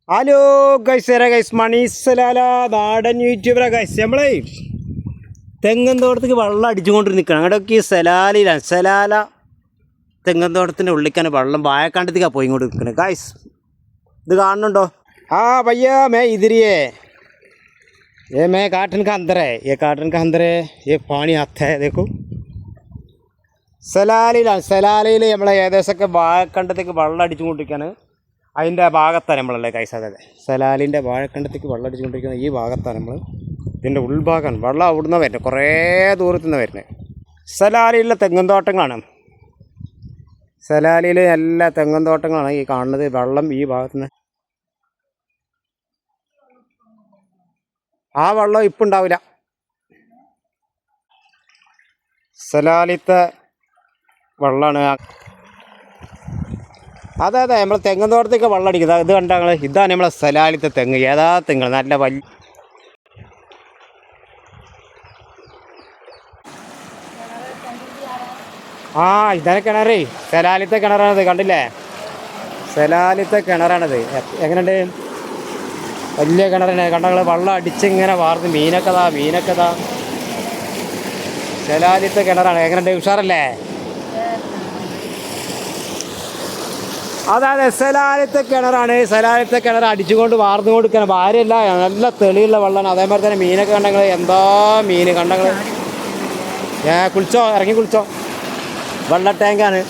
hello guys മണീസലാല നാടൻ യൂട്യൂബറെ guys നമ്മളെ തെങ്ങന്തോട്ടത്തേക്ക് വെള്ളം അടിച്ചുകൊണ്ട് നിൽക്കണം അങ്ങോട്ടൊക്കെ സലാലിലാണ് സലാല തെങ്ങന്തോട്ടത്തിൻ്റെ ഉള്ളിക്കാണ് വെള്ളം വായക്കാണ്ടത്തേക്കാണ് പോയിക്കൊണ്ട് നിൽക്കുന്നത് ഗൈസ് ഇത് കാണുന്നുണ്ടോ ആ भैया मैं इधर ही है ये मैं काटन का अंदर है ये काटन का अंदर है ये पानी आता है देखो സലാലിലാണ് സലാലയിൽ നമ്മളെ ഏകദേശമൊക്കെ വാഴക്കണ്ടത്തേക്ക് വെള്ളം അടിച്ചുകൊണ്ടിരിക്കുകയാണ് അതിൻ്റെ ഭാഗത്താണ് നമ്മളല്ലേ കൈസ് അതെ സലാലിൻ്റെ വാഴക്കണ്ടത്തേക്ക് വെള്ളം അടിച്ചുകൊണ്ടിരിക്കുന്ന ഈ ഭാഗത്താണ് നമ്മൾ ഇതിൻ്റെ ഉൾഭാഗമാണ് വെള്ളം അവിടുന്ന് വരുന്നത് കുറേ ദൂരത്തു നിന്ന് വരുന്നത് സലാലിയിലെ തെങ്ങും തോട്ടങ്ങളാണ് സലാലിയിൽ എല്ലാ തെങ്ങും തോട്ടങ്ങളാണ് ഈ കാണുന്നത് വെള്ളം ഈ ഭാഗത്തുനിന്ന് ആ വെള്ളം ഇപ്പം ഉണ്ടാവില്ല സലാലിത്തെ വെള്ളമാണ് അതെ അതെ നമ്മൾ തെങ്ങും തോട്ടത്തേക്ക് വെള്ളം അടിക്കുന്നത് ഇത് കണ്ടാൽ ഇതാണ് നമ്മളെ സലാലിത്തെ തെങ്ങ് ഏതാ തെങ്ങ് നല്ല വലിയ ആ ഇതാണ് കിണറേ സലാലിത്തെ കിണറാണത് കണ്ടില്ലേ സലാലിത്തെ കിണറാണത് എങ്ങനെയുണ്ട് വലിയ കിണറാണ് കണ്ടങ്ങൾ വെള്ളം അടിച്ചിങ്ങനെ വാർന്ന് മീനൊക്കെ സലാലിത്തെ കിണറാണ് എങ്ങനെയുണ്ട് ഉഷാറല്ലേ അതെ സലാലിത്തെ കിണറാണ് സലാലിത്തെ കിണർ അടിച്ചുകൊണ്ട് വാർന്നു കൊടുക്കണം ഭാര്യയല്ല നല്ല തെളിയുള്ള വെള്ളമാണ് അതേപോലെ തന്നെ മീനൊക്കെ കണ്ടങ്ങൾ എന്താ മീൻ കണ്ടങ്ങൾ കുളിച്ചോ ഇറങ്ങി കുളിച്ചോ വെള്ള ടാങ്കാണ്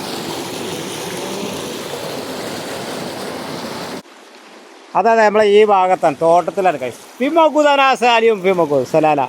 അതെ നമ്മളെ ഈ ഭാഗത്താണ് തോട്ടത്തിലാണ് കഴിച്ചു പിമ്മോക്കൂതാനാ സാലിയും പിമ്മോക്കൂ സലാല